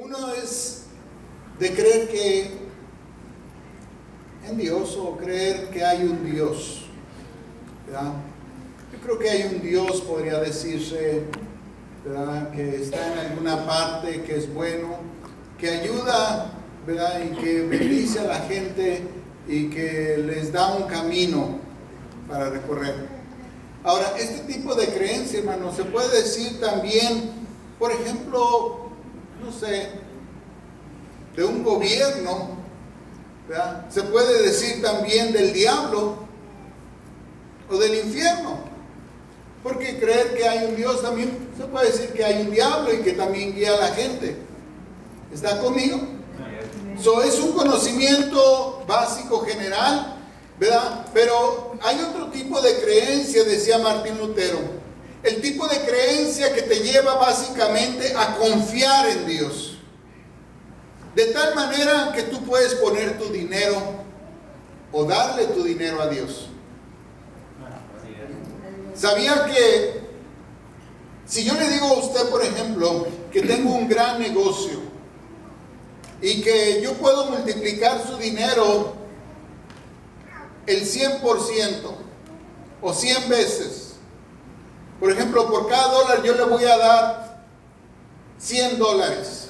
Uno es de creer que en Dios o creer que hay un Dios, ¿verdad? Yo creo que hay un Dios, podría decirse, ¿verdad?, que está en alguna parte, que es bueno, que ayuda, ¿verdad?, y que bendice a la gente y que les da un camino para recorrer. Ahora, este tipo de creencia, hermano, se puede decir también, por ejemplo, no sé, de un gobierno, ¿verdad? Se puede decir también del diablo o del infierno, porque creer que hay un Dios también se puede decir que hay un diablo y que también guía a la gente. ¿Está conmigo? So, es un conocimiento básico general, ¿verdad? Pero hay otro tipo de creencia, decía Martín Lutero, el tipo de creencia que te lleva básicamente a confiar en Dios, de tal manera que tú puedes poner tu dinero o darle tu dinero a Dios. ¿Sabía que si yo le digo a usted, por ejemplo, que tengo un gran negocio y que yo puedo multiplicar su dinero el 100% o 100 veces? Por ejemplo, por cada dólar yo le voy a dar $100.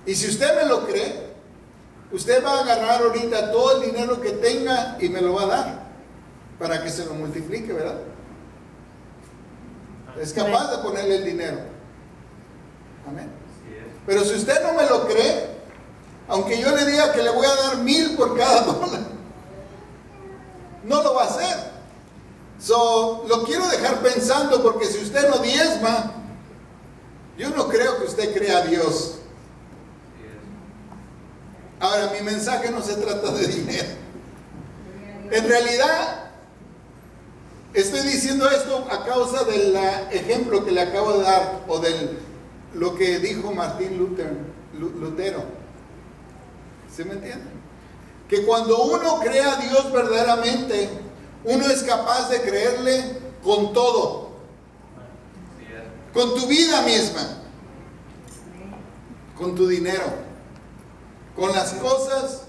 Y si usted me lo cree, usted va a agarrar ahorita todo el dinero que tenga y me lo va a dar para que se lo multiplique, ¿verdad? Es capaz de ponerle el dinero. Amén. Pero si usted no me lo cree, aunque yo le diga que le voy a dar 1000 por cada dólar, no lo va a hacer. Lo quiero dejar pensando, porque si usted no diezma, yo no creo que usted crea a Dios. Ahora, mi mensaje no se trata de dinero. En realidad, estoy diciendo esto a causa del ejemplo que le acabo de dar, o de lo que dijo Martín Lutero. ¿Sí me entiende? Que cuando uno cree a Dios verdaderamente, uno es capaz de creerle con todo, con tu vida misma, con tu dinero, con las cosas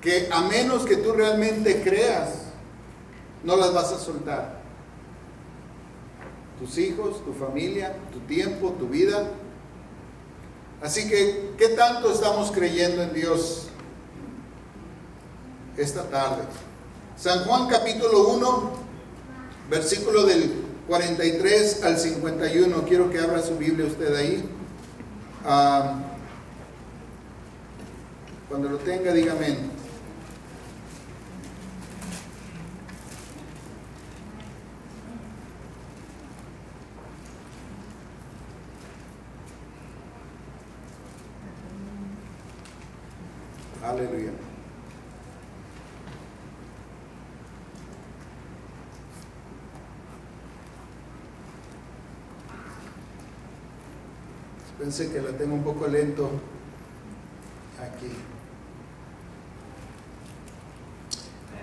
que, a menos que tú realmente creas, no las vas a soltar. Tus hijos, tu familia, tu tiempo, tu vida. Así que, ¿qué tanto estamos creyendo en Dios esta tarde? San Juan capítulo 1, versículo del 43 al 51. Quiero que abra su Biblia usted ahí. Cuando lo tenga, dígame. Aleluya. Pensé que la tengo un poco lento aquí.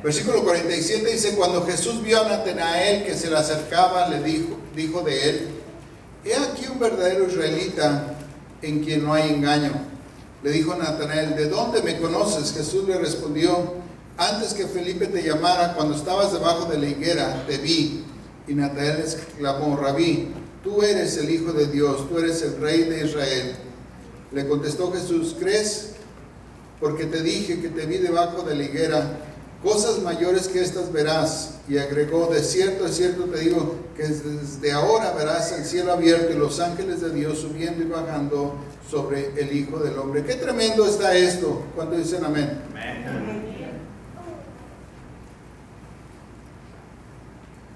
Versículo 47 dice: cuando Jesús vio a Natanael que se le acercaba, le dijo de él: he aquí un verdadero israelita en quien no hay engaño. Le dijo Natanael: ¿de dónde me conoces? Jesús le respondió: antes que Felipe te llamara, cuando estabas debajo de la higuera, te vi. Y Natanael exclamó: Rabí, tú eres el Hijo de Dios, tú eres el Rey de Israel. Le contestó Jesús: ¿crees? Porque te dije que te vi debajo de la higuera. Cosas mayores que estas verás. Y agregó: de cierto te digo que desde ahora verás el cielo abierto y los ángeles de Dios subiendo y bajando sobre el Hijo del Hombre. Qué tremendo está esto. ¿Cuántos dicen amén? Amén.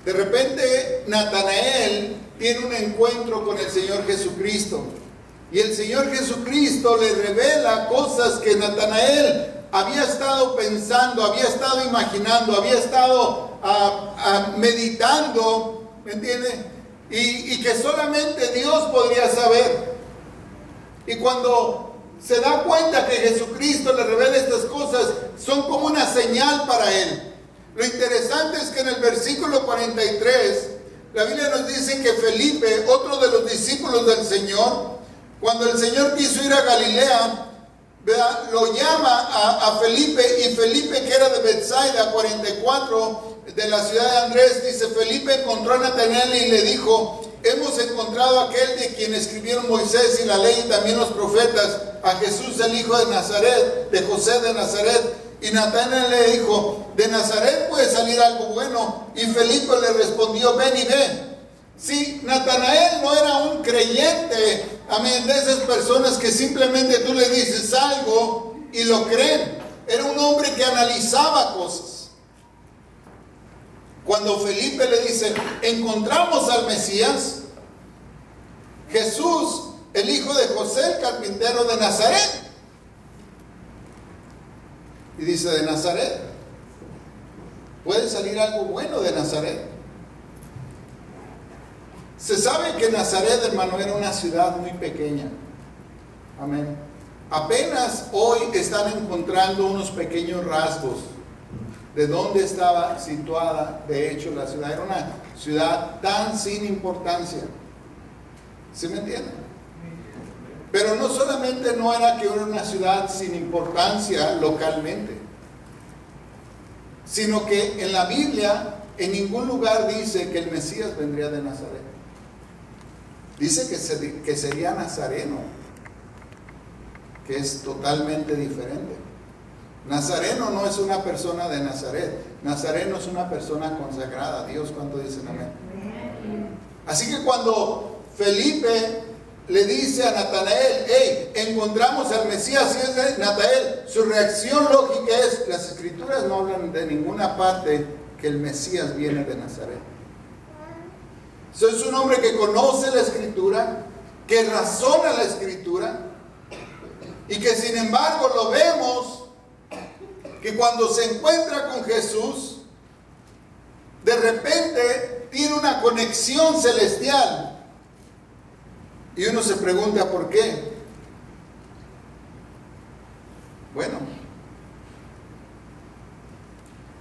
De repente Natanael tiene un encuentro con el Señor Jesucristo, y el Señor Jesucristo le revela cosas que Natanael había estado pensando, había estado imaginando, había estado meditando, ¿me entiende? Y que solamente Dios podría saber. Y cuando se da cuenta que Jesucristo le revela estas cosas, son como una señal para él. Lo interesante es que en el versículo 43, la Biblia nos dice que Felipe, otro de los discípulos del Señor, Cuando el Señor quiso ir a Galilea, ¿verdad?, lo llama a Felipe, y Felipe, que era de Betsaida, 44, de la ciudad de Andrés, dice: Felipe encontró a Natanael y le dijo: hemos encontrado a aquel de quien escribieron Moisés y la ley y también los profetas, a Jesús, el hijo de Nazaret, de José de Nazaret. Y Natanael le dijo: de Nazaret puede salir algo bueno. Y Felipe le respondió: ven y ve. Sí, Natanael no era un creyente, amén, de esas personas que simplemente tú le dices algo y lo creen. Era un hombre que analizaba cosas. Cuando Felipe le dice: encontramos al Mesías, Jesús, el hijo de José, el carpintero de Nazaret. Y dice: de Nazaret puede salir algo bueno de Nazaret. Se sabe que Nazaret, hermano, era una ciudad muy pequeña. Amén. Apenas hoy están encontrando unos pequeños rasgos de dónde estaba situada, de hecho, la ciudad. Era una ciudad tan sin importancia. ¿Sí me entienden? Pero no solamente no era que era una ciudad sin importancia localmente, sino que en la Biblia en ningún lugar dice que el Mesías vendría de Nazaret. Dice que sería nazareno, que es totalmente diferente. Nazareno no es una persona de Nazaret. Nazareno es una persona consagrada a Dios. ¿Cuánto dicen amén? Así que cuando Felipe le dice a Natanael: hey, encontramos al Mesías, y es de Natanael, su reacción lógica es: las escrituras no hablan de ninguna parte que el Mesías viene de Nazaret. Es un hombre que conoce la escritura, que razona la escritura, y que sin embargo lo vemos que cuando se encuentra con Jesús, de repente tiene una conexión celestial. Y uno se pregunta por qué. Bueno,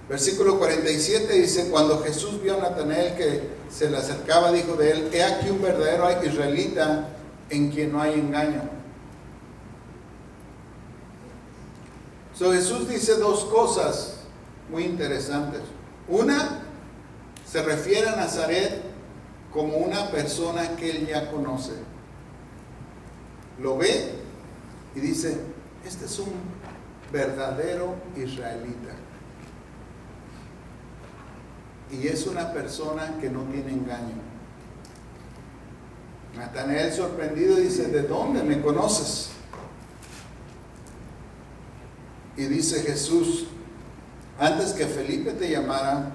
versículo 47 dice: cuando Jesús vio a Natanael que se le acercaba, dijo de él: he aquí un verdadero israelita en quien no hay engaño. Jesús dice dos cosas muy interesantes. Una, se refiere a Nazaret como una persona que él ya conoce. Lo ve y dice: este es un verdadero israelita. Y es una persona que no tiene engaño. Natanael, sorprendido, dice: ¿de dónde me conoces? Y dice Jesús: antes que Felipe te llamara,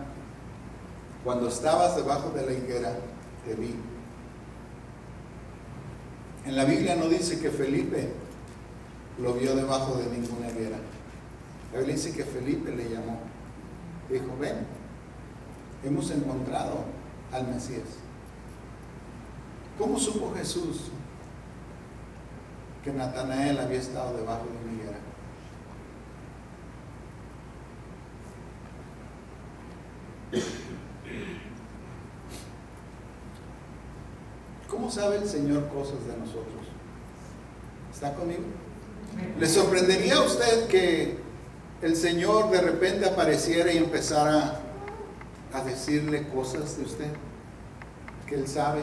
cuando estabas debajo de la higuera, te vi. En la Biblia no dice que Felipe lo vio debajo de ninguna higuera. La Biblia dice que Felipe le llamó. Dijo: ven, hemos encontrado al Mesías. ¿Cómo supo Jesús que Natanael había estado debajo de una higuera? ¿Cómo sabe el Señor cosas de nosotros? ¿Está conmigo? ¿Le sorprendería a usted que el Señor de repente apareciera y empezara a decirle cosas de usted que Él sabe,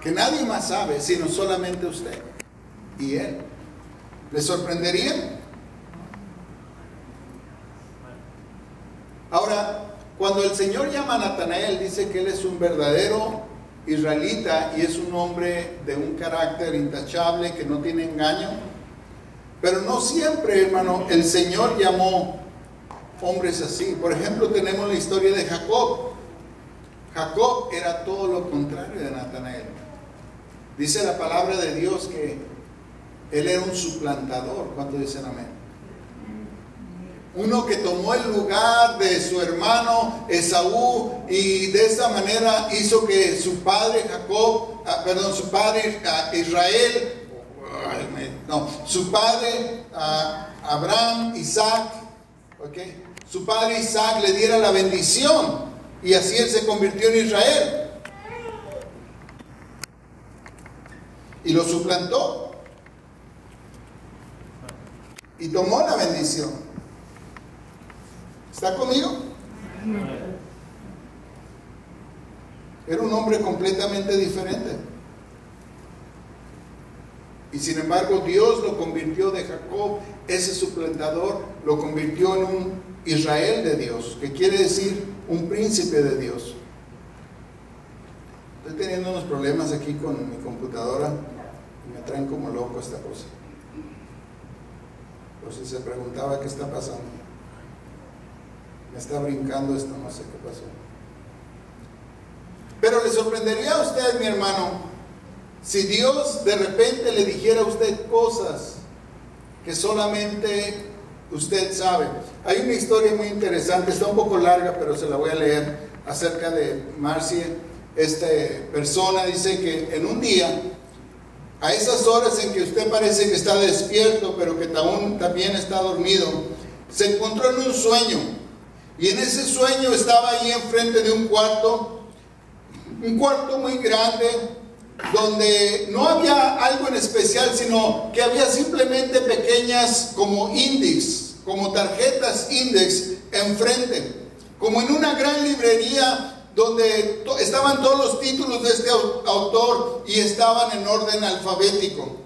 que nadie más sabe sino solamente usted y Él? ¿Le sorprendería? Ahora, cuando el Señor llama a Natanael, dice que él es un verdadero israelita y es un hombre de un carácter intachable, que no tiene engaño. Pero no siempre, hermano, el Señor llamó hombres así. Por ejemplo, tenemos la historia de Jacob. Jacob era todo lo contrario de Natanael. Dice la palabra de Dios que él era un suplantador. ¿Cuánto dicen amén? Uno que tomó el lugar de su hermano Esaú, y de esta manera hizo que su padre su padre Israel, su padre Abraham, Isaac, su padre Isaac le diera la bendición, y así él se convirtió en Israel y lo suplantó. y tomó la bendición. ¿Está conmigo? Era un hombre completamente diferente. Y sin embargo Dios lo convirtió de Jacob, ese suplantador, lo convirtió en un Israel de Dios, que quiere decir un príncipe de Dios. Estoy teniendo unos problemas aquí con mi computadora y me traen como loco esta cosa. Por si se preguntaba qué está pasando. Me está brincando esto, no sé qué pasó. Pero le sorprendería a usted, mi hermano, si Dios de repente le dijera a usted cosas que solamente usted sabe. Hay una historia muy interesante, está un poco larga, pero se la voy a leer, acerca de Marcia. Esta persona dice que en un día, a esas horas en que usted parece que está despierto, pero que aún también está dormido, se encontró en un sueño. Y en ese sueño estaba ahí enfrente de un cuarto muy grande, donde no había algo en especial, sino que había simplemente pequeñas como índices, como tarjetas índice enfrente, como en una gran librería donde estaban todos los títulos de este autor y estaban en orden alfabético.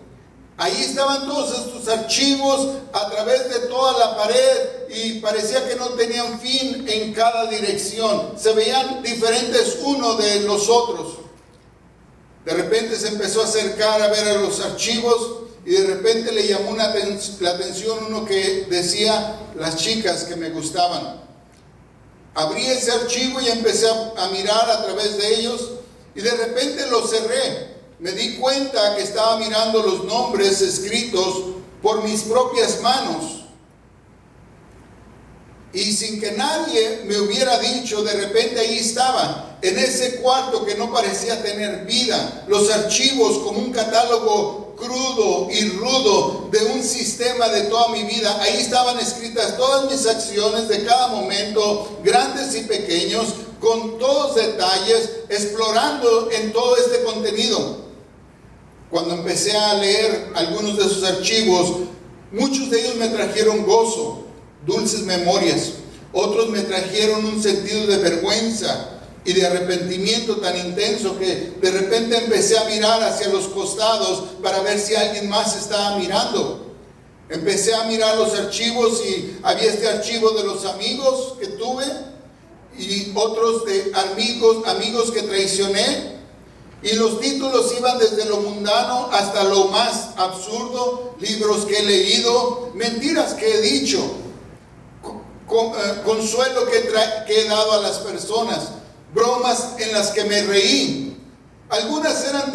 Ahí estaban todos estos archivos a través de toda la pared y parecía que no tenían fin en cada dirección. Se veían diferentes uno de los otros. De repente se empezó a acercar a ver a los archivos y de repente le llamó la atención uno que decía las chicas que me gustaban. Abrí ese archivo y empecé a mirar a través de ellos y de repente lo cerré. Me di cuenta que estaba mirando los nombres escritos por mis propias manos. Y sin que nadie me hubiera dicho, de repente ahí estaban, en ese cuarto que no parecía tener vida, los archivos como un catálogo crudo y rudo de un sistema de toda mi vida. Ahí estaban escritas todas mis acciones de cada momento, grandes y pequeños, con todos detalles, explorando en todo este contenido. Cuando empecé a leer algunos de esos archivos, muchos de ellos me trajeron gozo, dulces memorias. Otros me trajeron un sentido de vergüenza y de arrepentimiento tan intenso que de repente empecé a mirar hacia los costados para ver si alguien más estaba mirando. Empecé a mirar los archivos y había este archivo de los amigos que tuve y otros de amigos que traicioné. Y los títulos iban desde lo mundano hasta lo más absurdo, libros que he leído, mentiras que he dicho, consuelo que he dado a las personas, bromas en las que me reí. Algunas eran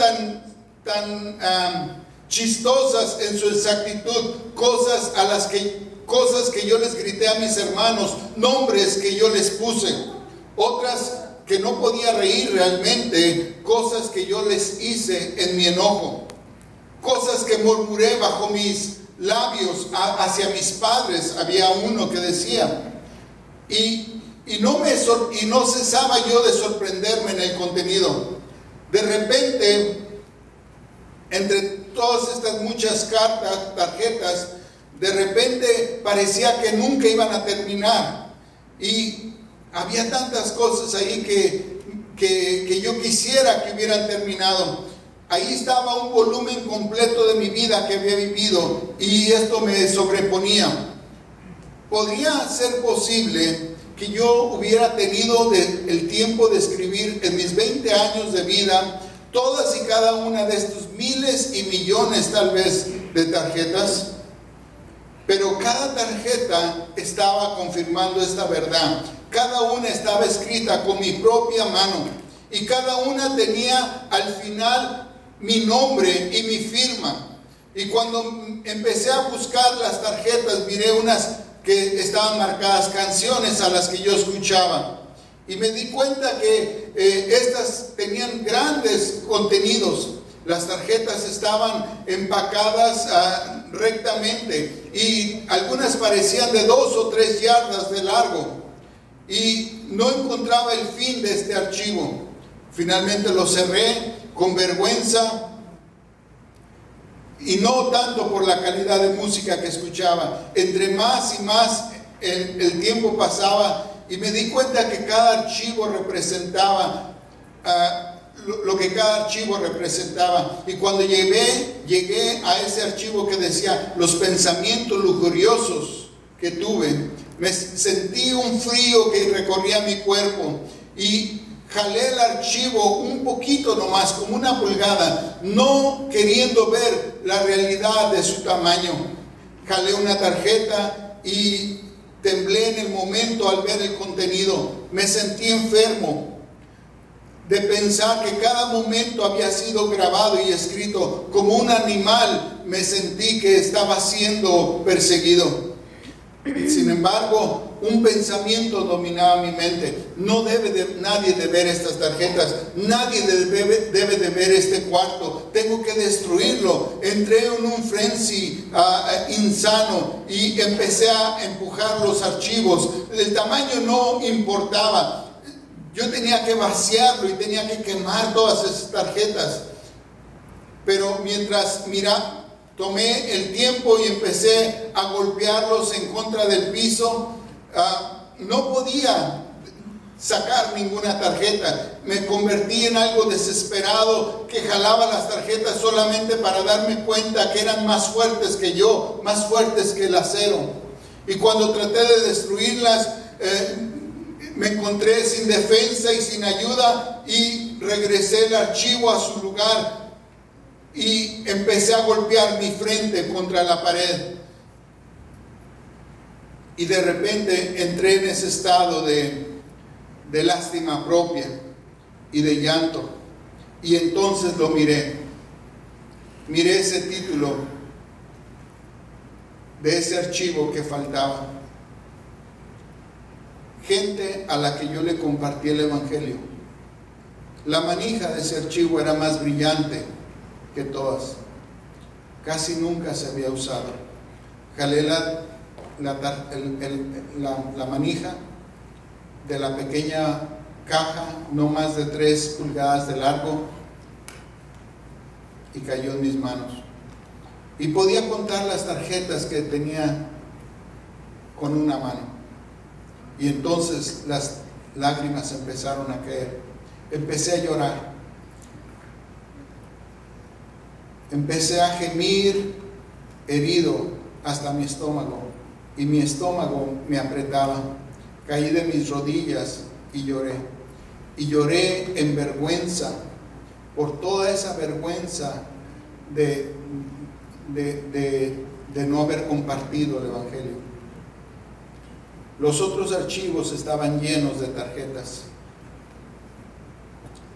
tan chistosas en su exactitud, cosas que yo les grité a mis hermanos, nombres que yo les puse. Otras que no podía reír realmente, cosas que yo les hice en mi enojo, cosas que murmuré bajo mis labios hacia mis padres. Había uno que decía, y no cesaba yo de sorprenderme en el contenido. De repente, entre todas estas muchas cartas, tarjetas, de repente parecía que nunca iban a terminar, y había tantas cosas ahí que yo quisiera que hubieran terminado. Ahí estaba un volumen completo de mi vida que había vivido y esto me sobreponía. ¿Podría ser posible que yo hubiera tenido el tiempo de escribir en mis 20 años de vida todas y cada una de estos miles y millones tal vez de tarjetas? Pero cada tarjeta estaba confirmando esta verdad. Cada una estaba escrita con mi propia mano y cada una tenía al final mi nombre y mi firma. Y cuando empecé a buscar las tarjetas, miré unas que estaban marcadas canciones a las que yo escuchaba. Y me di cuenta que estas tenían grandes contenidos. Las tarjetas estaban empacadas rectamente y algunas parecían de 2 o 3 yardas de largo. Y no encontraba el fin de este archivo. Finalmente lo cerré con vergüenza y no tanto por la calidad de música que escuchaba. Entre más y más el tiempo pasaba, y me di cuenta que cada archivo representaba lo que cada archivo representaba. Y cuando llegué a ese archivo que decía los pensamientos lujuriosos que tuve, me sentí un frío que recorría mi cuerpo, y jalé el archivo un poquito nomás, como una pulgada, no queriendo ver la realidad de su tamaño. Jalé una tarjeta y temblé en el momento al ver el contenido. Me sentí enfermo de pensar que cada momento había sido grabado y escrito. Como un animal me sentí que estaba siendo perseguido. Sin embargo, un pensamiento dominaba mi mente. No debe nadie de ver estas tarjetas. Nadie debe de ver este cuarto. Tengo que destruirlo. Entré en un frenzy insano y empecé a empujar los archivos. El tamaño no importaba. Yo tenía que vaciarlo y tenía que quemar todas esas tarjetas. Pero mientras tomé el tiempo y empecé a golpearlos en contra del piso, no podía sacar ninguna tarjeta. Me convertí en algo desesperado, que jalaba las tarjetas solamente para darme cuenta que eran más fuertes que yo, más fuertes que el acero. Y cuando traté de destruirlas, me encontré sin defensa y sin ayuda, y regresé el archivo a su lugar y empecé a golpear mi frente contra la pared. Y de repente entré en ese estado de lástima propia y de llanto. Y entonces lo miré ese título de ese archivo que faltaba. Gente a la que yo le compartí el Evangelio. La manija de ese archivo era más brillante que todas. Casi nunca se había usado. Jalé la manija de la pequeña caja, no más de 3 pulgadas de largo, y cayó en mis manos. Y podía contar las tarjetas que tenía con una mano. Y entonces las lágrimas empezaron a caer. Empecé a llorar. Empecé a gemir herido hasta mi estómago. Y mi estómago me apretaba. Caí de mis rodillas y lloré. Y lloré en vergüenza, por toda esa vergüenza de no haber compartido el Evangelio. Los otros archivos estaban llenos de tarjetas,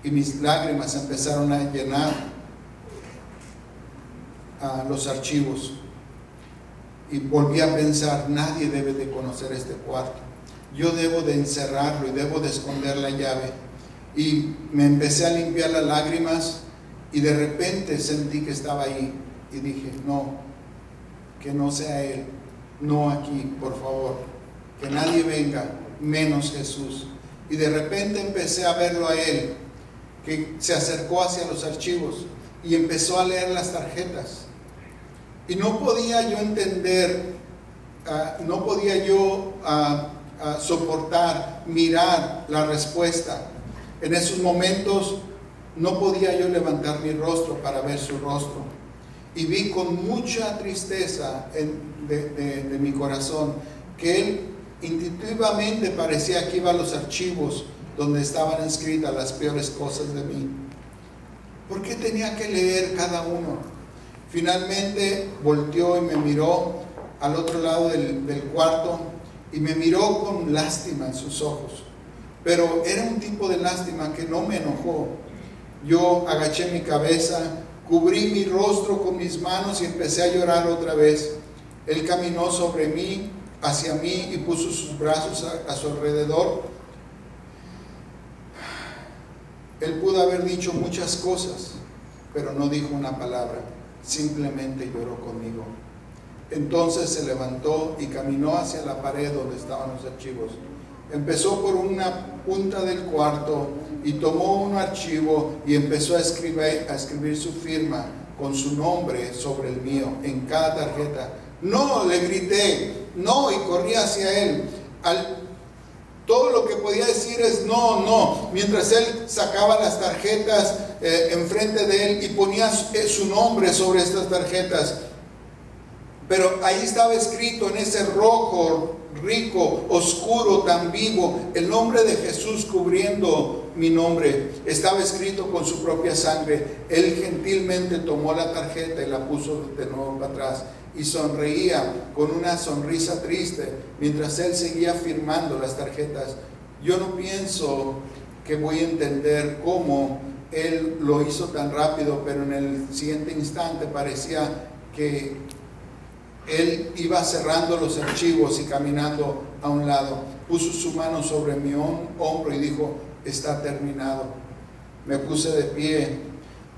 y mis lágrimas empezaron a llenar los archivos. Y volví a pensar, nadie debe de conocer este cuarto. Yo debo de encerrarlo y debo de esconder la llave. Y me empecé a limpiar las lágrimas, y de repente sentí que estaba ahí. Y dije, no, que no sea él, no aquí, por favor. Que nadie venga, menos Jesús. Y de repente empecé a verlo a él, que se acercó hacia los archivos y empezó a leer las tarjetas. Y no podía yo entender, no podía yo soportar, mirar la respuesta. En esos momentos no podía yo levantar mi rostro para ver su rostro. Y vi con mucha tristeza de mi corazón que él intuitivamente parecía que iba a los archivos donde estaban escritas las peores cosas de mí. ¿Por qué tenía que leer cada uno? Finalmente volteó y me miró al otro lado del cuarto, y me miró con lástima en sus ojos. Pero era un tipo de lástima que no me enojó. Yo agaché mi cabeza, cubrí mi rostro con mis manos y empecé a llorar otra vez. Él caminó sobre mí, hacia mí, y puso sus brazos a su alrededor. Él pudo haber dicho muchas cosas, pero no dijo una palabra, simplemente lloró conmigo. Entonces se levantó y caminó hacia la pared donde estaban los archivos. Empezó por una punta del cuarto y tomó un archivo y empezó a escribir su firma con su nombre sobre el mío en cada tarjeta. No, le grité, no, y corrí hacia él. Todo lo que podía decir es no, no. Mientras él sacaba las tarjetas enfrente de él y ponía su nombre sobre estas tarjetas. Pero ahí estaba escrito en ese rojo, rico, oscuro, tan vivo, el nombre de Jesús cubriendo mi nombre. Estaba escrito con su propia sangre. Él gentilmente tomó la tarjeta y la puso de nuevo para atrás. Y sonreía con una sonrisa triste mientras él seguía firmando las tarjetas. Yo no pienso que voy a entender cómo él lo hizo tan rápido, pero en el siguiente instante parecía que él iba cerrando los archivos y caminando a un lado. Puso su mano sobre mi hombro y dijo: está terminado. Me puse de pie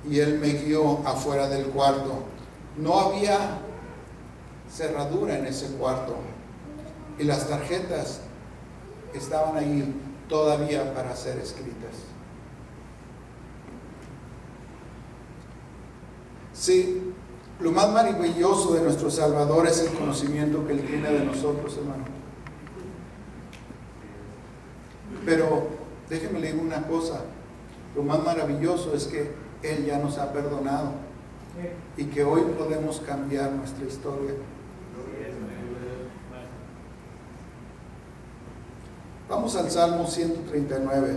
y él me guió afuera del cuarto. No había cerradura en ese cuarto y las tarjetas estaban ahí todavía para ser escritas. Sí, lo más maravilloso de nuestro Salvador es el conocimiento que Él tiene de nosotros, hermano. Pero déjeme leer una cosa: lo más maravilloso es que Él ya nos ha perdonado y que hoy podemos cambiar nuestra historia. Vamos al Salmo 139,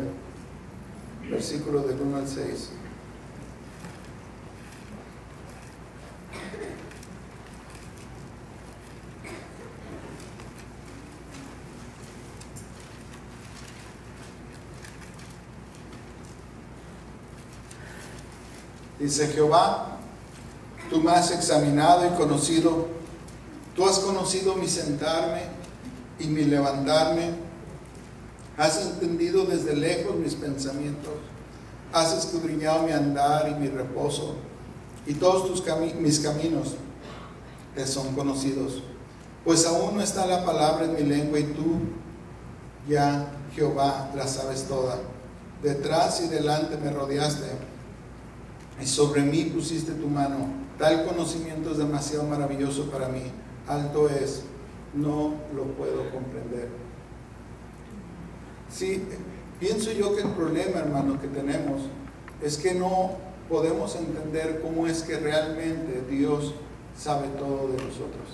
versículos del 1 al 6. Dice Jehová: tú me has examinado y conocido, tú has conocido mi sentarme y mi levantarme. Has entendido desde lejos mis pensamientos, has escudriñado mi andar y mi reposo, y todos mis caminos te son conocidos. Pues aún no está la palabra en mi lengua, y tú ya, Jehová, la sabes toda. Detrás y delante me rodeaste, y sobre mí pusiste tu mano. Tal conocimiento es demasiado maravilloso para mí, alto es, no lo puedo comprender. Sí, pienso yo que el problema, hermano, que tenemos es que no podemos entender cómo es que realmente Dios sabe todo de nosotros.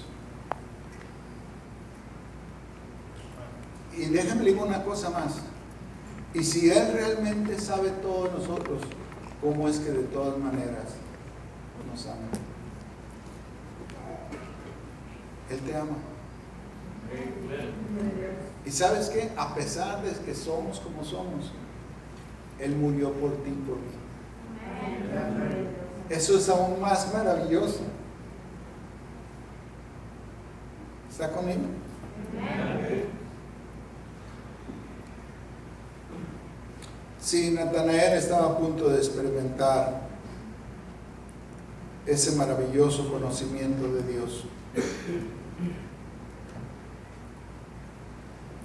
Y déjame decir una cosa más: y si Él realmente sabe todo de nosotros, ¿cómo es que de todas maneras nos ama? Él te ama. Y ¿sabes qué? A pesar de que somos como somos, Él murió por ti y por mí. Eso es aún más maravilloso. ¿Está conmigo? Sí, Natanael estaba a punto de experimentar ese maravilloso conocimiento de Dios.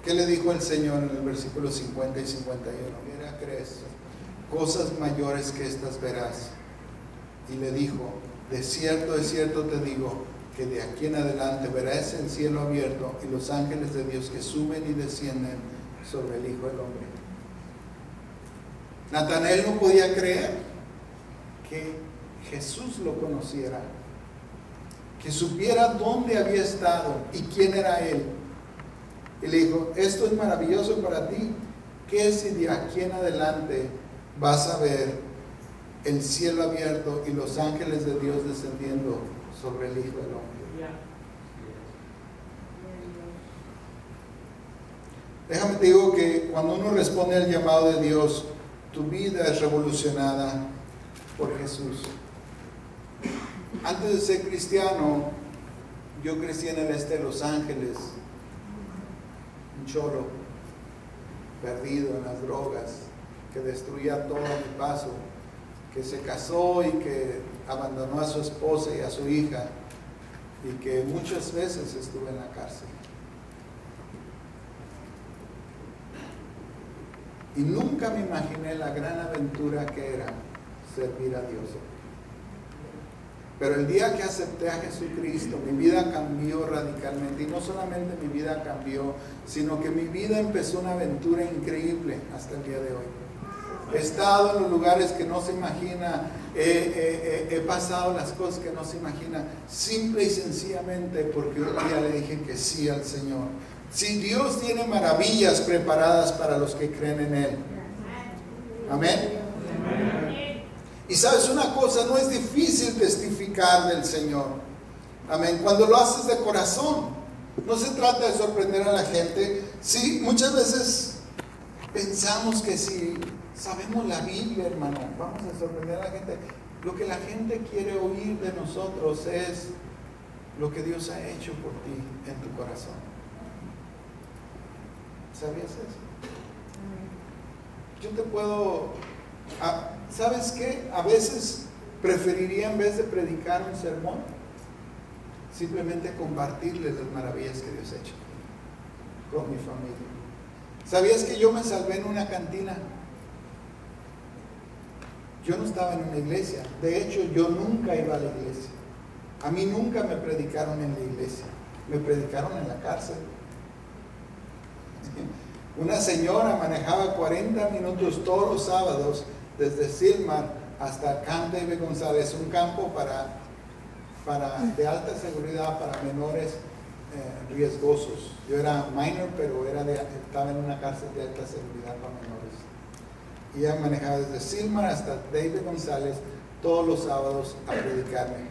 ¿Qué le dijo el Señor en el versículo 50 y 51? Mira, crees, cosas mayores que estas verás. Y le dijo: de cierto te digo, que de aquí en adelante verás el cielo abierto y los ángeles de Dios que suben y descienden sobre el Hijo del Hombre. Natanael no podía creer que Jesús lo conociera, que supiera dónde había estado y quién era Él. Y le dijo: esto es maravilloso para ti. ¿Qué si de aquí en adelante vas a ver el cielo abierto y los ángeles de Dios descendiendo sobre el Hijo del Hombre? Déjame te digo que cuando uno responde al llamado de Dios, tu vida es revolucionada por Jesús. Antes de ser cristiano, yo crecí en el este de Los Ángeles, un cholo, perdido en las drogas, que destruía todo a mi paso, que se casó y que abandonó a su esposa y a su hija, y que muchas veces estuve en la cárcel. Y nunca me imaginé la gran aventura que era servir a Dios. Pero el día que acepté a Jesucristo, mi vida cambió radicalmente. Y no solamente mi vida cambió, sino que mi vida empezó una aventura increíble hasta el día de hoy. He estado en los lugares que no se imagina, he pasado las cosas que no se imagina, simple y sencillamente porque un día le dije que sí al Señor. Si Dios tiene maravillas preparadas para los que creen en Él. Amén. Y sabes una cosa, no es difícil testificar del Señor. Amén. Cuando lo haces de corazón, no se trata de sorprender a la gente. Sí, muchas veces pensamos que si sabemos la Biblia, hermano, vamos a sorprender a la gente. Lo que la gente quiere oír de nosotros es lo que Dios ha hecho por ti en tu corazón. ¿Sabías eso? Yo te puedo... ¿Sabes qué? A veces preferiría, en vez de predicar un sermón, simplemente compartirles las maravillas que Dios ha hecho con mi familia. ¿Sabías que yo me salvé en una cantina? Yo no estaba en una iglesia. De hecho, yo nunca iba a la iglesia. A mí nunca me predicaron en la iglesia. Me predicaron en la cárcel. Una señora manejaba 40 minutos todos los sábados desde Silmar hasta Camp David González, un campo de alta seguridad para menores riesgosos. Yo era minor, pero estaba en una cárcel de alta seguridad para menores. Y ella manejaba desde Silmar hasta David González todos los sábados a predicarme.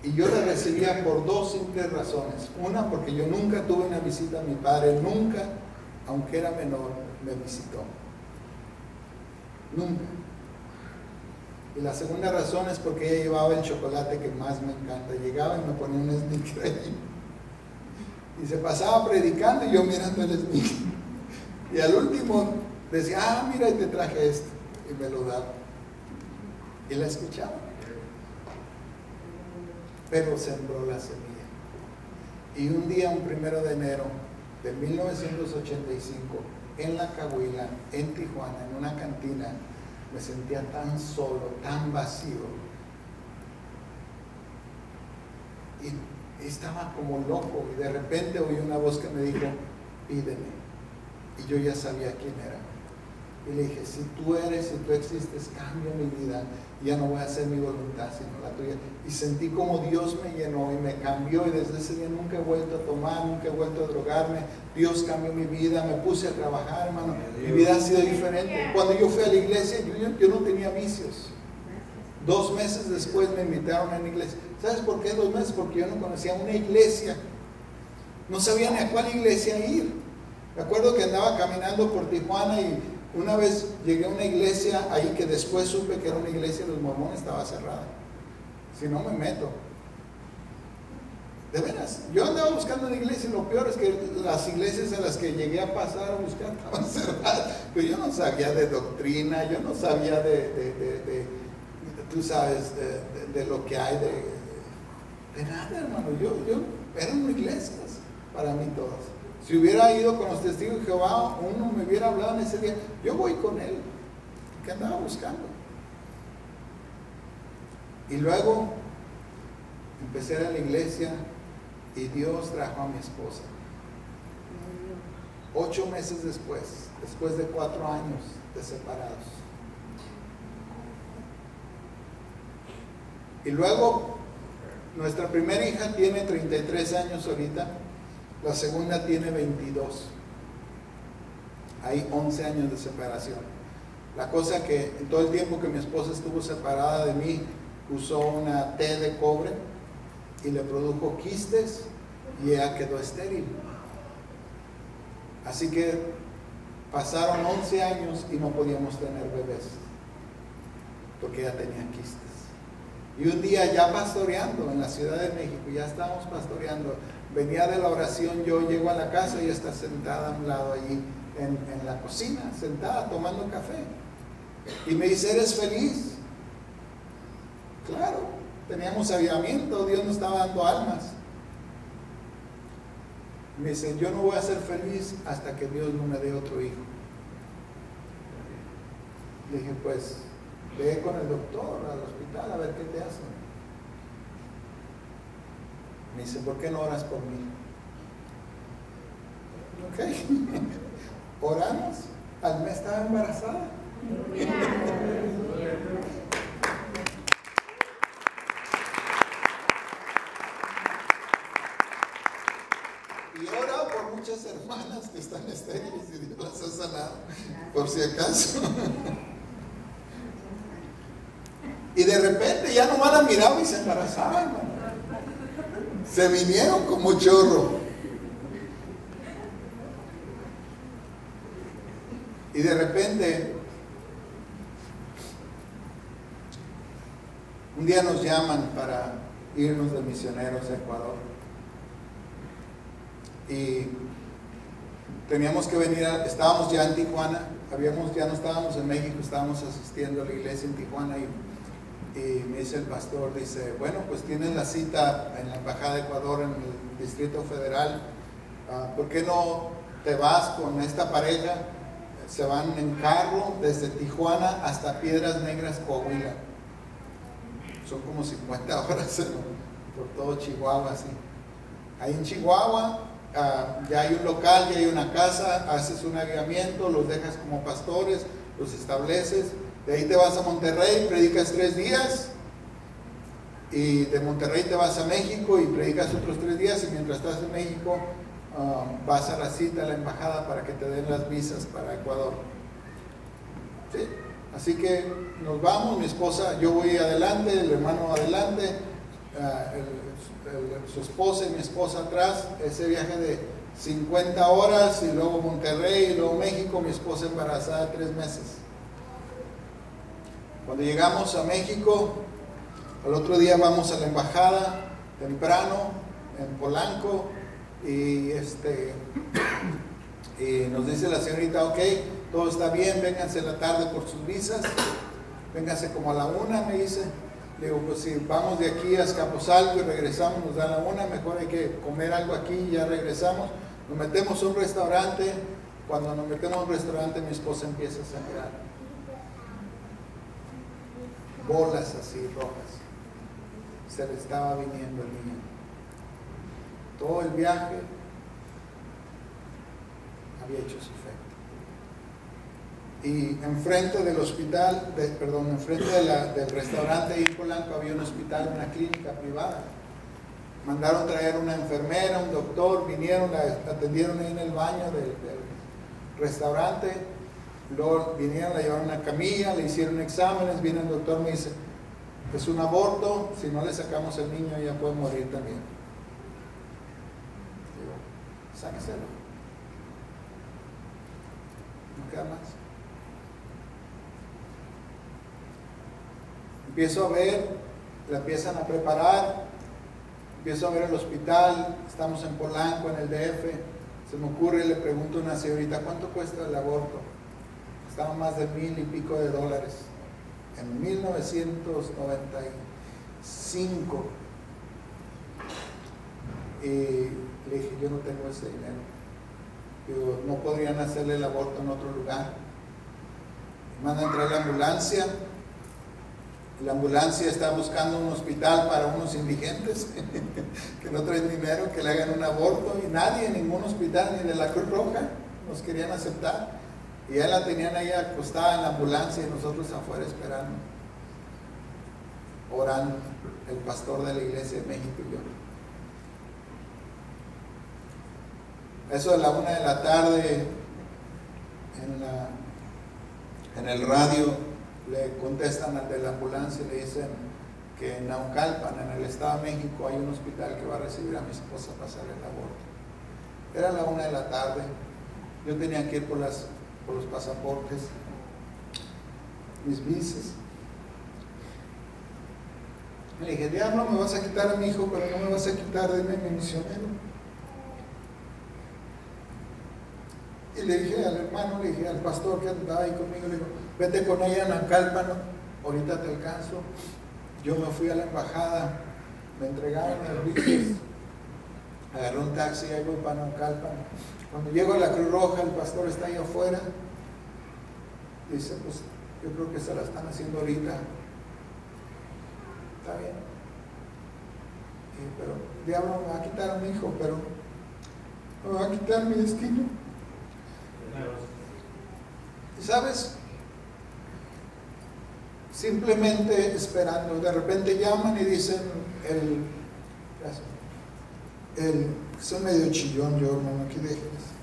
Y yo la recibía por dos simples razones. Una, porque yo nunca tuve una visita a mi padre, nunca, aunque era menor, me visitó. Nunca. Y la segunda razón es porque ella llevaba el chocolate que más me encanta. Llegaba y me ponía un sneaker ahí. Y se pasaba predicando y yo mirando el sneaker. Y al último decía, mira, y te traje esto. Y me lo daba. Y la escuchaba. Pero sembró la semilla. Y un día, un 1 de enero de 1985, en La Cahuila, en Tijuana, en una cantina, me sentía tan solo, tan vacío. Y estaba como loco. Y de repente oí una voz que me dijo, pídeme. Y yo ya sabía quién era. Y le dije, si tú eres, si tú existes, cambia mi vida. Y ya no voy a hacer mi voluntad, sino la tuya. Y sentí como Dios me llenó y me cambió. Y desde ese día nunca he vuelto a tomar, nunca he vuelto a drogarme. Dios cambió mi vida, me puse a trabajar, hermano. Mi vida ha sido diferente. Cuando yo fui a la iglesia, yo no tenía vicios. 2 meses después me invitaron a una iglesia. ¿Sabes por qué 2 meses? Porque yo no conocía una iglesia. No sabía ni a cuál iglesia ir. Me acuerdo que andaba caminando por Tijuana y una vez llegué a una iglesia ahí que después supe que era una iglesia de los mormones, estaba cerrada. Si no me meto. De veras, yo andaba buscando una iglesia y lo peor es que las iglesias a las que llegué a pasar a buscar estaban cerradas. Pero yo no sabía de doctrina, yo no sabía tú sabes, de lo que hay, de nada, hermano. Yo eran iglesias para mí todas. Si hubiera ido con los testigos de Jehová, uno me hubiera hablado en ese día, yo voy con él, que andaba buscando. Y luego empecé a ir a la iglesia y Dios trajo a mi esposa. 8 meses después de 4 años de separados. Y luego, nuestra primera hija tiene 33 años ahorita. La segunda tiene 22. Hay 11 años de separación. La cosa que en todo el tiempo que mi esposa estuvo separada de mí, usó una T de cobre y le produjo quistes y ella quedó estéril. Así que pasaron 11 años y no podíamos tener bebés porque ella tenía quistes. Y un día ya pastoreando en la Ciudad de México, ya estábamos pastoreando, venía de la oración, yo llego a la casa y ella está sentada a un lado allí en la cocina, sentada tomando café. Y me dice, ¿eres feliz? Claro, teníamos avivamiento, Dios nos estaba dando almas. Me dice, yo no voy a ser feliz hasta que Dios no me dé otro hijo. Le dije, pues ve con el doctor al hospital a ver qué te hacen. Me dice, ¿por qué no oras por mí? Ok. Oramos. Al mes estaba embarazada. Y he orado por muchas hermanas que están estériles y Dios las ha sanado, por si acaso. Y de repente ya nomás la miraba y se embarazaba, hermano. Se vinieron como chorro. Y de repente, un día nos llaman para irnos de misioneros a Ecuador. Y teníamos que venir, estábamos ya en Tijuana, ya no estábamos en México, estábamos asistiendo a la iglesia en Tijuana y me dice el pastor, dice, bueno, pues tienes la cita en la Embajada de Ecuador en el Distrito Federal, ¿por qué no te vas con esta pareja? Se van en carro desde Tijuana hasta Piedras Negras, Coahuila. Son como 50 horas por todo Chihuahua, así. Ahí en Chihuahua ya hay un local, ya hay una casa, haces un avivamiento, los dejas como pastores, los estableces. De ahí te vas a Monterrey, predicas 3 días. Y de Monterrey te vas a México y predicas otros 3 días. Y mientras estás en México, vas a la cita a la embajada para que te den las visas para Ecuador. ¿Sí? Así que nos vamos, mi esposa, yo voy adelante, el hermano adelante, su esposa y mi esposa atrás. Ese viaje de 50 horas y luego Monterrey y luego México, mi esposa embarazada 3 meses. Cuando llegamos a México, al otro día vamos a la embajada temprano en Polanco. Y nos dice la señorita, ok, todo está bien, vénganse en la tarde por sus visas, vénganse como a la 1, me dice. Le digo, pues si vamos de aquí a Azcapotzalco y regresamos, nos dan la 1, mejor hay que comer algo aquí y ya regresamos. Nos metemos a un restaurante, cuando nos metemos a un restaurante mi esposa empieza a sangrar. Bolas así rojas, se le estaba viniendo el niño. Todo el viaje había hecho su efecto. Y enfrente del hospital, enfrente del restaurante ahí en Polanco había un hospital, una clínica privada. Mandaron traer una enfermera, un doctor, vinieron, la atendieron ahí en el baño del restaurante. Luego vinieron, la llevaron a una camilla, le hicieron exámenes, viene el doctor, me dice, es un aborto, si no le sacamos el niño ya puede morir también. Sáqueselo. No queda más. Empiezo a ver, la empiezan a preparar, empiezo a ver el hospital, estamos en Polanco, en el DF. Se me ocurre, le pregunto a una señorita, ¿cuánto cuesta el aborto? Estaba más de $1,000 y pico. En 1995. Le dije, yo no tengo ese dinero. Digo, no podrían hacerle el aborto en otro lugar. Me mandan a entrar la ambulancia. La ambulancia está buscando un hospital para unos indigentes que no traen dinero, que le hagan un aborto, y nadie, ningún hospital, ni de la Cruz Roja, nos querían aceptar. Y ya la tenían ahí acostada en la ambulancia y nosotros afuera esperando, orando, el pastor de la iglesia de México y yo. Eso de la 1 de la tarde en el radio le contestan al de la ambulancia y le dicen que en Naucalpan, en el Estado de México, hay un hospital que va a recibir a mi esposa para hacer el aborto. Era la 1 de la tarde, yo tenía que ir por los pasaportes, mis visas. Le dije, diablo, me vas a quitar a mi hijo, pero no me vas a quitar de mi misionero. Y le dije al hermano, le dije al pastor que andaba ahí conmigo, le digo, vete con ella a Naucalpan, ahorita te alcanzo. Yo me fui a la embajada, me entregaron las visas, agarré un taxi y ahí voy para Naucalpan. Cuando llego a la Cruz Roja, el pastor está ahí afuera. Dice, pues Yo creo que se la están haciendo ahorita. Está bien. Pero el diablo me va a quitar a mi hijo, pero me va a quitar mi destino. ¿Y sabes? Simplemente esperando. De repente llaman y dicen, soy medio chillón yo, hermano, aquí déjenme.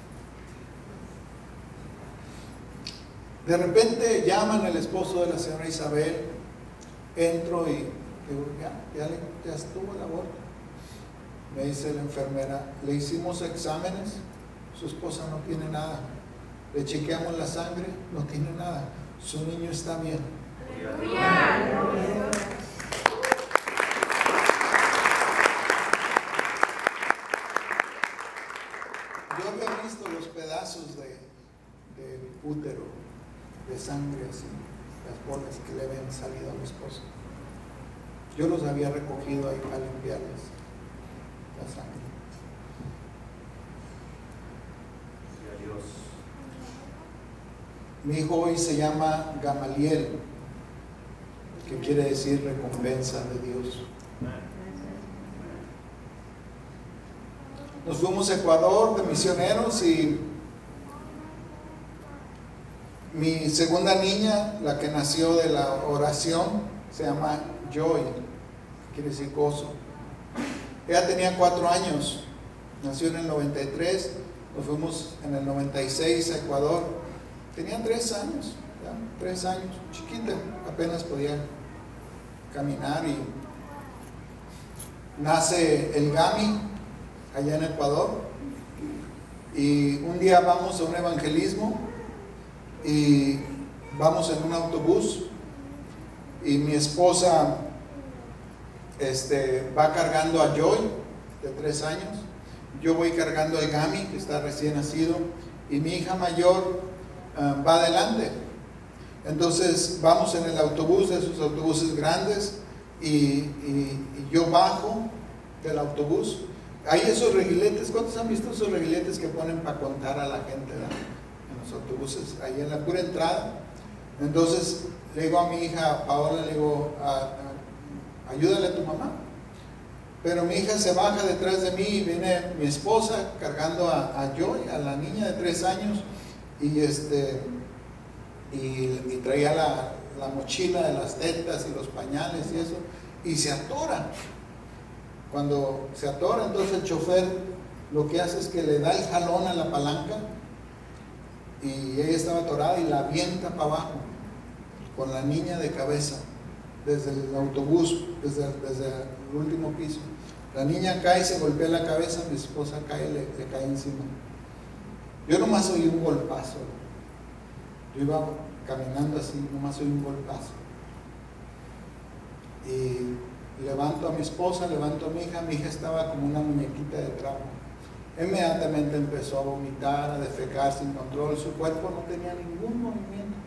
De repente llaman al esposo de la señora Isabel, entro y digo, ya estuvo el aborto. Me dice la enfermera, le hicimos exámenes, su esposa no tiene nada. Le chequeamos la sangre, no tiene nada. Su niño está bien. Yo había visto los pedazos de útero, de sangre así, las bolas que le habían salido a mi esposo. Yo los había recogido ahí para limpiarles la sangre. Mi hijo hoy se llama Gamaliel, que quiere decir recompensa de Dios. Nos fuimos a Ecuador de misioneros y mi segunda niña, la que nació de la oración, se llama Joy, quiere decir gozo. Ella tenía 4 años, nació en el 93, nos fuimos en el 96 a Ecuador. Tenía 3 años, ¿ya? 3 años, chiquita, apenas podía caminar y nace el Gami allá en Ecuador. Y un día vamos a un evangelismo y vamos en un autobús y mi esposa va cargando a Joy de 3 años, yo voy cargando al Gami que está recién nacido y mi hija mayor va adelante. Entonces vamos en el autobús, de esos autobuses grandes, y yo bajo del autobús. Hay esos reguiletes, ¿cuántos han visto esos reguiletes que ponen para contar a la gente, ¿verdad? En los autobuses, ahí en la pura entrada? Entonces le digo a mi hija Paola, le digo, ayúdale a tu mamá. Pero mi hija se baja detrás de mí y viene mi esposa cargando a Joy, a la niña de 3 años, y traía la mochila de las tetas y los pañales y eso, y se atora. Cuando se atora, entonces el chofer lo que hace es que le da el jalón a la palanca y ella estaba atorada y la avienta para abajo con la niña de cabeza desde el autobús, desde el último piso. La niña cae, se golpea la cabeza, mi esposa cae, le cae encima. Yo nomás oí un golpazo. Yo iba caminando así, nomás oí un golpazo. Y levanto a mi esposa, levanto a mi hija estaba como una muñequita de trapo. Inmediatamente empezó a vomitar, a defecar sin control, su cuerpo no tenía ningún movimiento.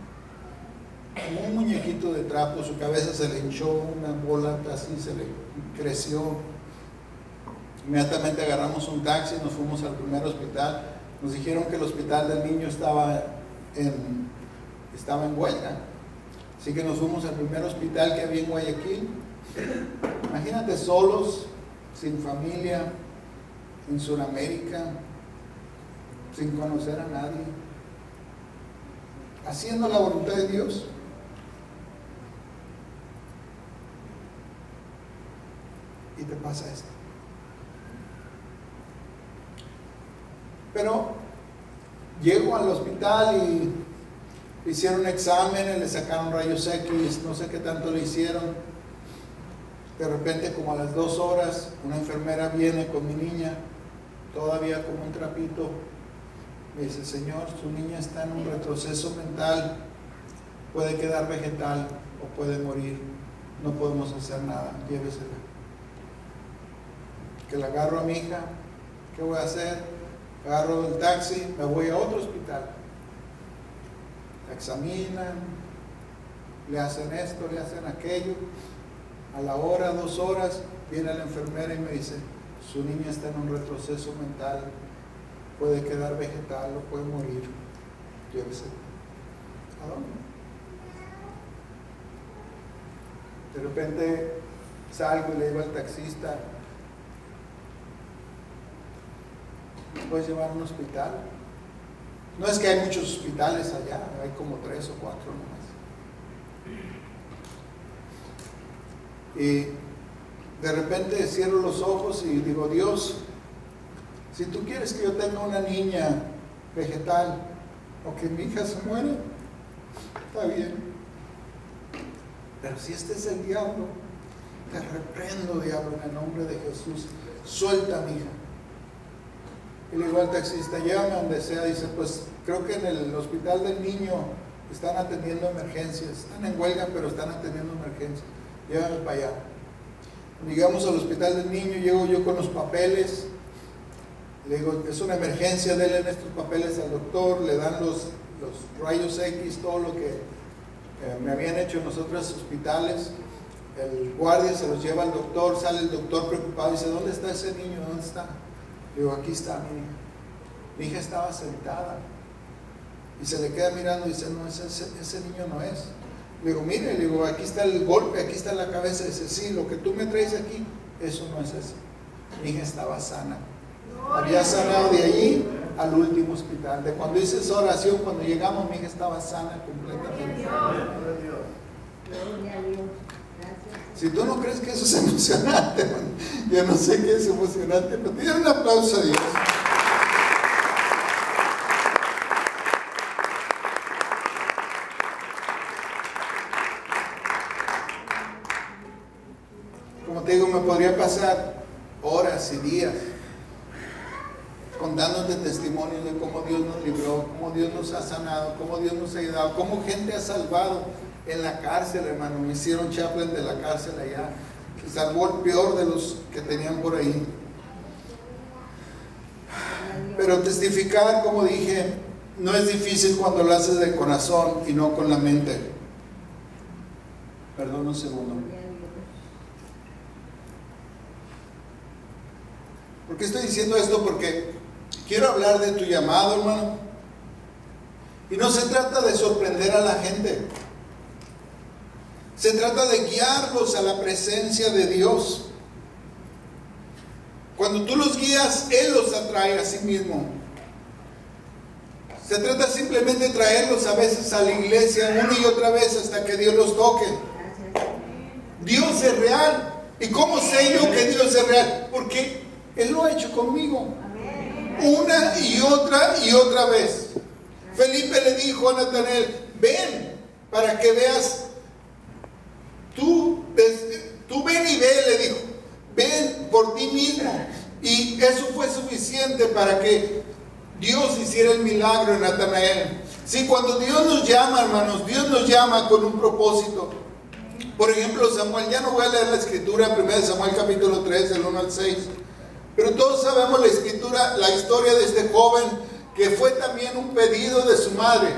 Como un muñequito de trapo, su cabeza se le hinchó, una bola así se le creció. Inmediatamente agarramos un taxi, nos fuimos al primer hospital. Nos dijeron que el hospital del niño estaba en huelga. Así que nos fuimos al primer hospital que había en Guayaquil. Imagínate, solos, sin familia, en Sudamérica, sin conocer a nadie, haciendo la voluntad de Dios. Y te pasa esto. Pero llego al hospital y hicieron exámenes, le sacaron rayos X, no sé qué tanto le hicieron. De repente, como a las 2 horas, una enfermera viene con mi niña, todavía como un trapito. Me dice, señor, su niña está en un retroceso mental, puede quedar vegetal o puede morir, no podemos hacer nada, llévesela. Que la agarro a mi hija, ¿qué voy a hacer? Agarro el taxi, me voy a otro hospital. La examinan, le hacen esto, le hacen aquello. A la hora, 2 horas, viene la enfermera y me dice, su niña está en un retroceso mental, puede quedar vegetal o puede morir, llévese. ¿A dónde? De repente salgo y le digo al taxista, ¿me puedes llevar a un hospital? No es que hay muchos hospitales allá, hay como 3 o 4 nomás. Y de repente cierro los ojos y digo, Dios, si tú quieres que yo tenga una niña vegetal o que mi hija se muera, está bien. Pero si este es el diablo, te reprendo, diablo, en el nombre de Jesús. Suelta a mi hija. Y le digo al taxista, llévame a donde sea. Dice, pues creo que en el hospital del niño están atendiendo emergencias. Están en huelga, pero están atendiendo emergencias. Llévame para allá. Llegamos al hospital del niño, llego yo con los papeles. Le digo, es una emergencia, denle estos papeles al doctor. Le dan los rayos X, todo lo que me habían hecho en los otros hospitales. El guardia se los lleva al doctor, sale el doctor preocupado y dice, ¿dónde está ese niño? ¿Dónde está? Le digo, aquí está mi hija. Mi hija estaba sentada y se le queda mirando y dice, no, ese niño no es. Le digo, mire, le digo, aquí está el golpe, aquí está la cabeza. Dice, sí, lo que tú me traes aquí, eso no es eso. Mi hija estaba sana. Había sanado de allí al último hospital. De cuando hice esa oración, cuando llegamos, mi hija estaba sana completamente. Si tú no crees que eso es emocionante, yo no sé qué es emocionante, pero piden un aplauso a Dios. Como te digo, me podría pasar horas y días contándote testimonios de cómo Dios nos libró, cómo Dios nos ha sanado, cómo Dios nos ha ayudado, cómo gente ha salvado en la cárcel, hermano. Me hicieron chaplain de la cárcel allá, que salvó el peor de los que tenían por ahí. Pero testificar, como dije, no es difícil cuando lo haces de corazón y no con la mente. Perdón un segundo. ¿Por qué estoy diciendo esto? Porque quiero hablar de tu llamado, hermano. Y no se trata de sorprender a la gente. Se trata de guiarlos a la presencia de Dios. Cuando tú los guías, Él los atrae a sí mismo. Se trata simplemente de traerlos a veces a la iglesia una y otra vez hasta que Dios los toque. Dios es real. ¿Y cómo sé yo que Dios es real? Porque Él lo ha hecho conmigo. Una y otra vez. Felipe le dijo a Natanael, ven para que veas. Tú ven y ve, le dijo. Ven por ti mismo. Y eso fue suficiente para que Dios hiciera el milagro en Natanael. Sí, cuando Dios nos llama, hermanos, Dios nos llama con un propósito. Por ejemplo, Samuel, ya no voy a leer la escritura, 1 Samuel capítulo 3, del 1 al 6. Pero todos sabemos la escritura, la historia de este joven que fue también un pedido de su madre.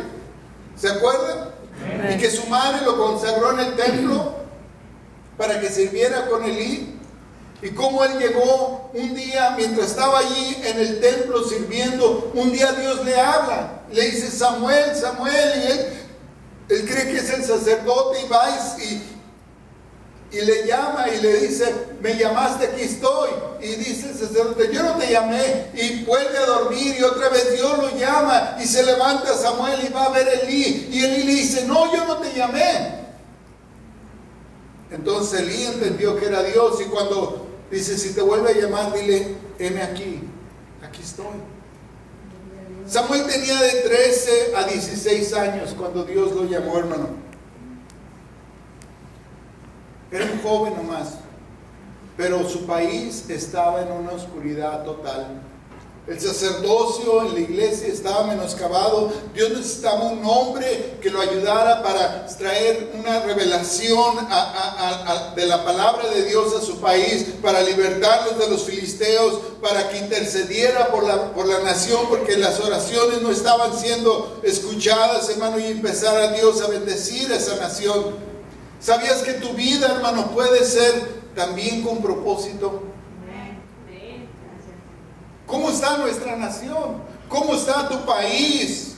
¿Se acuerdan? Y que su madre lo consagró en el templo para que sirviera con Elí. Y cómo él llegó un día, mientras estaba allí en el templo sirviendo, un día Dios le habla, le dice, Samuel, Samuel, y él cree que es el sacerdote y va y le llama y le dice, me llamaste, aquí estoy. Y dice el sacerdote, yo no te llamé, y vuelve a dormir y otra vez Dios lo llama y se levanta Samuel y va a ver a Elí, y Elí le dice, no, yo no te llamé. Entonces Elí entendió que era Dios, y cuando dice, si te vuelve a llamar, dile, heme aquí, aquí estoy. Samuel tenía de 13 a 16 años cuando Dios lo llamó, hermano. Era un joven nomás, pero su país estaba en una oscuridad total. El sacerdocio en la iglesia estaba menoscabado. Dios necesitaba un hombre que lo ayudara para traer una revelación de la palabra de Dios a su país, para libertarlos de los filisteos, para que intercediera por la nación, porque las oraciones no estaban siendo escuchadas, hermano, y empezar a Dios a bendecir a esa nación. ¿Sabías que tu vida, hermano, puede ser también con propósito? ¿Cómo está nuestra nación? ¿Cómo está tu país?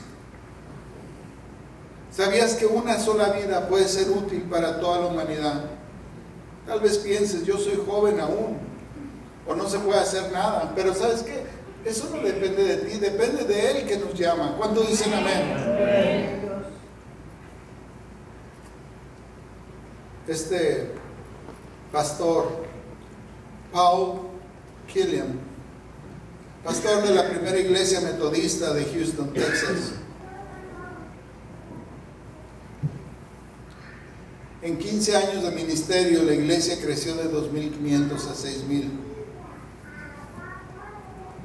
¿Sabías que una sola vida puede ser útil para toda la humanidad? Tal vez pienses, yo soy joven aún, o no se puede hacer nada, pero ¿sabes qué? Eso no depende de ti, depende de Él que nos llama. ¿Cuántos dicen amén? Amén. Este pastor, Paul Killian, pastor de la primera iglesia metodista de Houston, Texas, en 15 años de ministerio la iglesia creció de 2.500 a 6.000.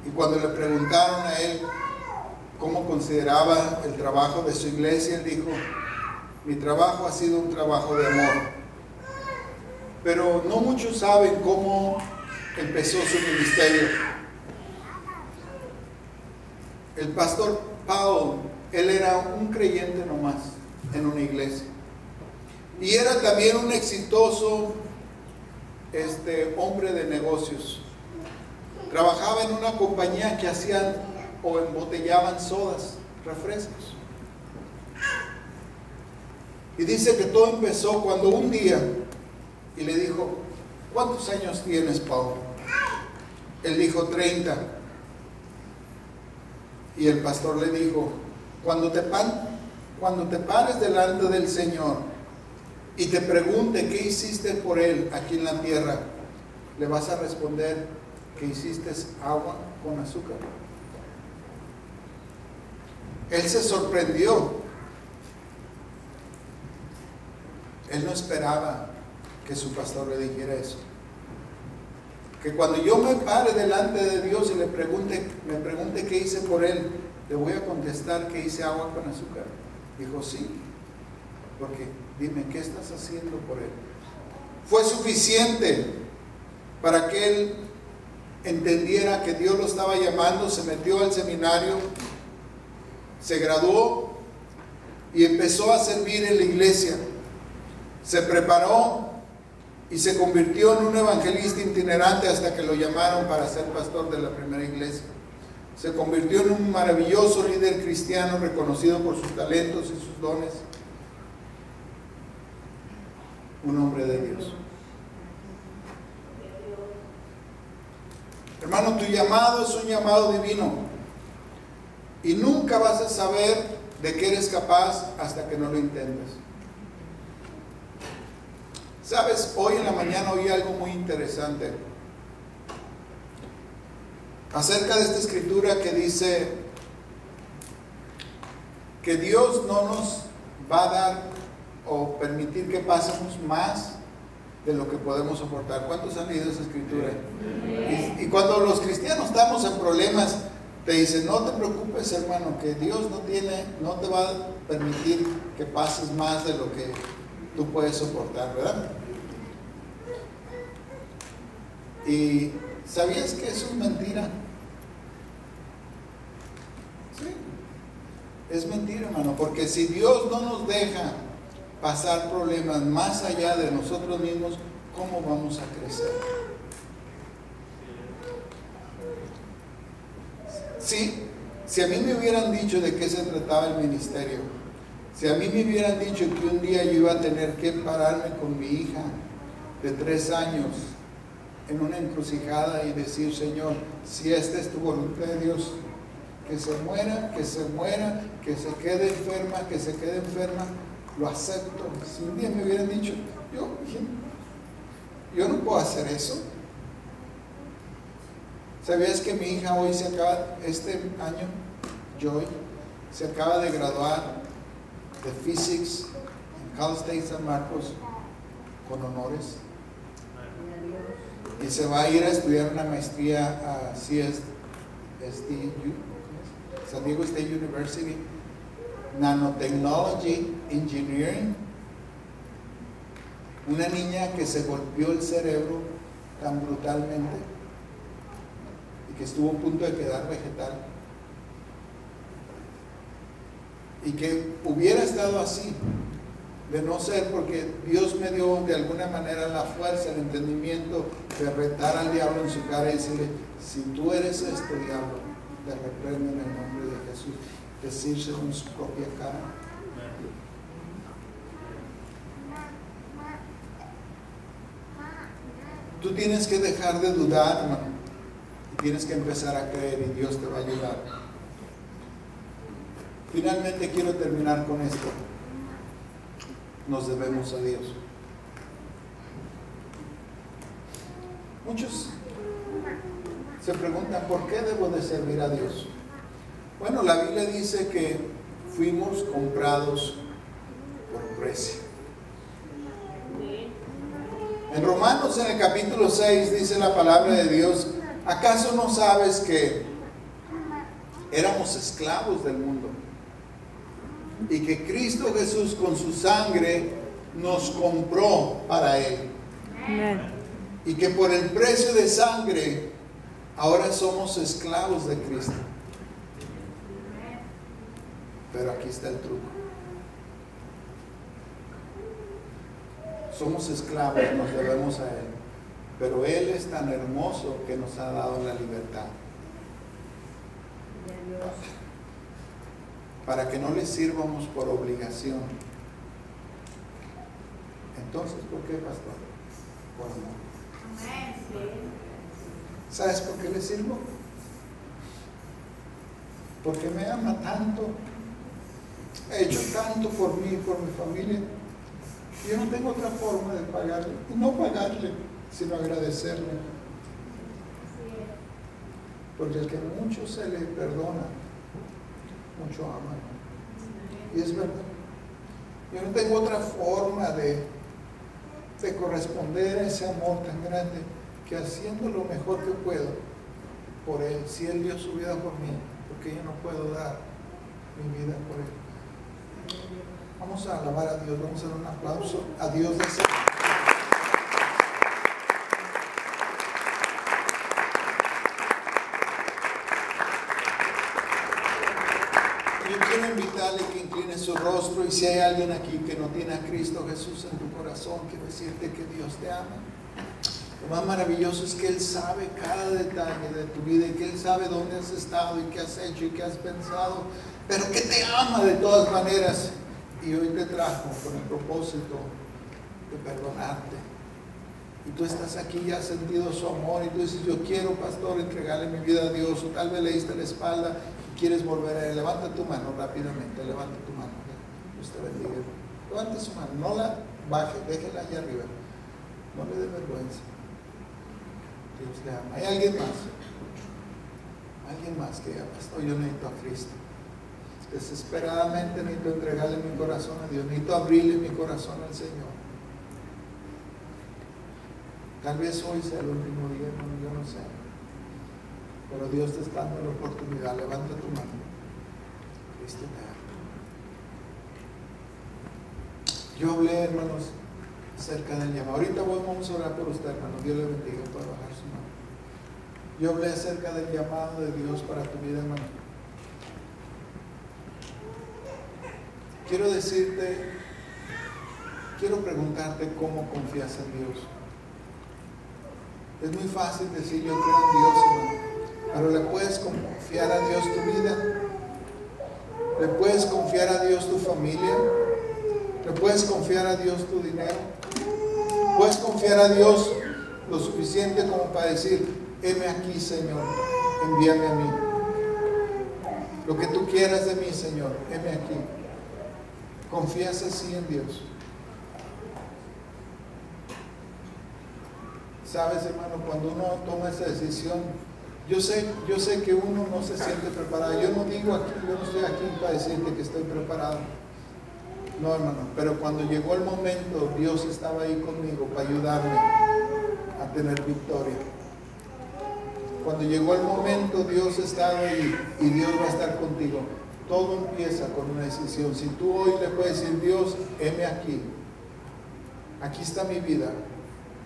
Y cuando le preguntaron a él cómo consideraba el trabajo de su iglesia, él dijo: mi trabajo ha sido un trabajo de amor. Pero no muchos saben cómo empezó su ministerio. El pastor Paul, él era un creyente nomás en una iglesia. Y era también un exitoso hombre de negocios. Trabajaba en una compañía que hacían o embotellaban sodas, refrescos. Y dice que todo empezó cuando un día, y le dijo: ¿cuántos años tienes, Paul? Él dijo: 30. Y el pastor le dijo: cuando te pares delante del Señor y te pregunte qué hiciste por Él aquí en la tierra, le vas a responder que hiciste agua con azúcar. Él se sorprendió. Él no esperaba que su pastor le dijera eso. Que cuando yo me pare delante de Dios y me pregunte qué hice por Él, le voy a contestar que hice agua con azúcar. Dijo: sí, porque dime, ¿qué estás haciendo por Él? Fue suficiente para que él entendiera que Dios lo estaba llamando. Se metió al seminario, se graduó y empezó a servir en la iglesia. Se preparó y se convirtió en un evangelista itinerante hasta que lo llamaron para ser pastor de la primera iglesia. Se convirtió en un maravilloso líder cristiano reconocido por sus talentos y sus dones. Un hombre de Dios. Hermano, tu llamado es un llamado divino y nunca vas a saber de qué eres capaz hasta que no lo intentes. Sabes, hoy en la mañana oí algo muy interesante acerca de esta escritura que dice que Dios no nos va a dar o permitir que pasemos más de lo que podemos soportar. ¿Cuántos han leído esa escritura? Y cuando los cristianos estamos en problemas, te dicen: no te preocupes, hermano, que Dios no te va a permitir que pases más de lo que tú puedes soportar, ¿verdad? ¿Y sabías que eso es mentira? Sí, es mentira, hermano, porque si Dios no nos deja pasar problemas más allá de nosotros mismos, ¿cómo vamos a crecer? Sí, si a mí me hubieran dicho de qué se trataba el ministerio, si a mí me hubieran dicho que un día yo iba a tener que pararme con mi hija de 3 años en una encrucijada y decir: Señor, si esta es tu voluntad de Dios, que se muera, que se muera, que se quede enferma, lo acepto. Si un día me hubieran dicho, yo no puedo hacer eso. ¿Sabías que mi hija hoy este año, Joy, se acaba de graduar de Physics en Cal State San Marcos con honores? Y se va a ir a estudiar una maestría a San Diego State University, Nanotechnology Engineering. Una niña que se golpeó el cerebro tan brutalmente y que estuvo a punto de quedar vegetal, y que hubiera estado así de no ser porque Dios me dio de alguna manera la fuerza, el entendimiento de retar al diablo en su cara y decirle: si tú eres diablo, te reprendo en el nombre de Jesús. Decírselo en su propia cara. Tú tienes que dejar de dudar, hermano. Y tienes que empezar a creer y Dios te va a ayudar. Finalmente quiero terminar con esto. Nos debemos a Dios. Muchos se preguntan, ¿por qué debo de servir a Dios? Bueno, la Biblia dice que fuimos comprados por precio. En Romanos, en el capítulo 6, dice la palabra de Dios: ¿acaso no sabes que éramos esclavos del mundo? Y que Cristo Jesús con su sangre nos compró para Él. Amén. Y que por el precio de sangre ahora somos esclavos de Cristo. Pero aquí está el truco. Somos esclavos, nos debemos a Él. Pero Él es tan hermoso que nos ha dado la libertad. Para que no le sirvamos por obligación. Entonces, ¿por qué, pastor? Por amor. ¿Sabes por qué le sirvo? Porque me ama tanto. Ha hecho tanto por mí y por mi familia. Yo no tengo otra forma de pagarle. Y no pagarle, sino agradecerle. Porque el que mucho se le perdona, mucho ama. Y es verdad. Yo no tengo otra forma de corresponder a ese amor tan grande, que haciendo lo mejor que puedo por Él. Si Él dio su vida por mí, porque yo no puedo dar mi vida por Él. Vamos a alabar a Dios, vamos a dar un aplauso a Dios de ese. Yo quiero invitarle que incline su rostro, y si hay alguien aquí que no tiene a Cristo Jesús en tu corazón, quiero decirte que Dios te ama. Lo más maravilloso es que Él sabe cada detalle de tu vida, y que Él sabe dónde has estado y qué has hecho y qué has pensado, pero que te ama de todas maneras, y hoy te trajo con el propósito de perdonarte. Y tú estás aquí y has sentido su amor, y tú dices: yo quiero, pastor, entregarle mi vida a Dios. O tal vez le diste la espalda y quieres volver a Él. Levanta tu mano rápidamente, levanta tu mano. Dios te bendiga. Levanta su mano, no la baje, déjela allá arriba. No le dé vergüenza. Dios le ama. ¿Hay alguien más? Alguien más que diga: pastor, yo necesito a Cristo. Desesperadamente necesito entregarle mi corazón a Dios. Necesito abrirle mi corazón al Señor. Tal vez hoy sea el último día, hermano, yo no sé. Pero Dios te está dando la oportunidad. Levanta tu mano. Cristo te ama. Yo hablé, hermanos, acerca del llamado. Ahorita vamos a orar por usted, hermano. Dios le bendiga. Puede bajar su mano. Yo hablé acerca del llamado de Dios para tu vida, hermano. Quiero decirte, quiero preguntarte cómo confías en Dios. Es muy fácil decir: yo creo en Dios, hermano, pero ¿le puedes confiar a Dios tu vida? ¿Le puedes confiar a Dios tu familia? ¿Le puedes confiar a Dios tu dinero? ¿Puedes confiar a Dios lo suficiente como para decir: heme aquí, Señor, envíame a mí? Lo que tú quieras de mí, Señor, heme aquí. ¿Confías así en Dios? Sabes, hermano, cuando uno toma esa decisión, yo sé que uno no se siente preparado. Yo no digo aquí, yo no estoy aquí para decirte que estoy preparado. No, hermano, pero cuando llegó el momento, Dios estaba ahí conmigo para ayudarme a tener victoria. Cuando llegó el momento, Dios estaba ahí, y Dios va a estar contigo. Todo empieza con una decisión. Si tú hoy le puedes decir: Dios, heme aquí. Aquí está mi vida.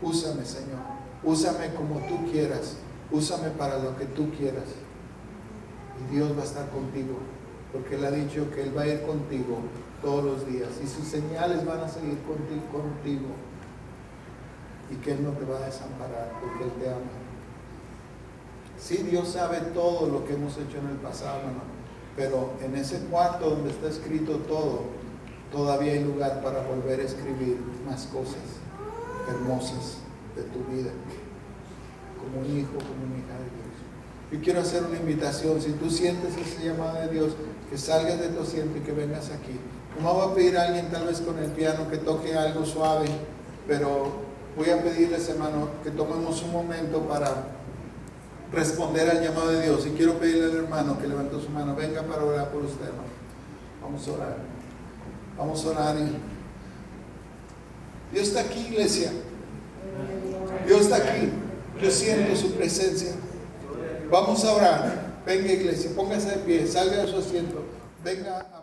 Úsame, Señor. Úsame como tú quieras. Úsame para lo que tú quieras. Y Dios va a estar contigo, porque Él ha dicho que Él va a ir contigo todos los días, y sus señales van a seguir contigo, y que Él no te va a desamparar, porque Él te ama. Sí, Dios sabe todo lo que hemos hecho en el pasado, hermano, pero en ese cuarto donde está escrito todo, todavía hay lugar para volver a escribir más cosas hermosas, de tu vida, como un hijo, como una hija de Dios. Yo quiero hacer una invitación, si tú sientes ese llamado de Dios, que salgas de tu asiento y que vengas aquí. No voy a pedir a alguien tal vez con el piano que toque algo suave, pero voy a pedirles, hermano, que tomemos un momento para responder al llamado de Dios. Y quiero pedirle al hermano que levantó su mano, venga para orar por usted, hermano. Vamos a orar. Vamos a orar. Dios está aquí, iglesia. Dios está aquí. Yo siento su presencia. Vamos a orar. Venga, iglesia, póngase de pie, salga de su asiento. Venga a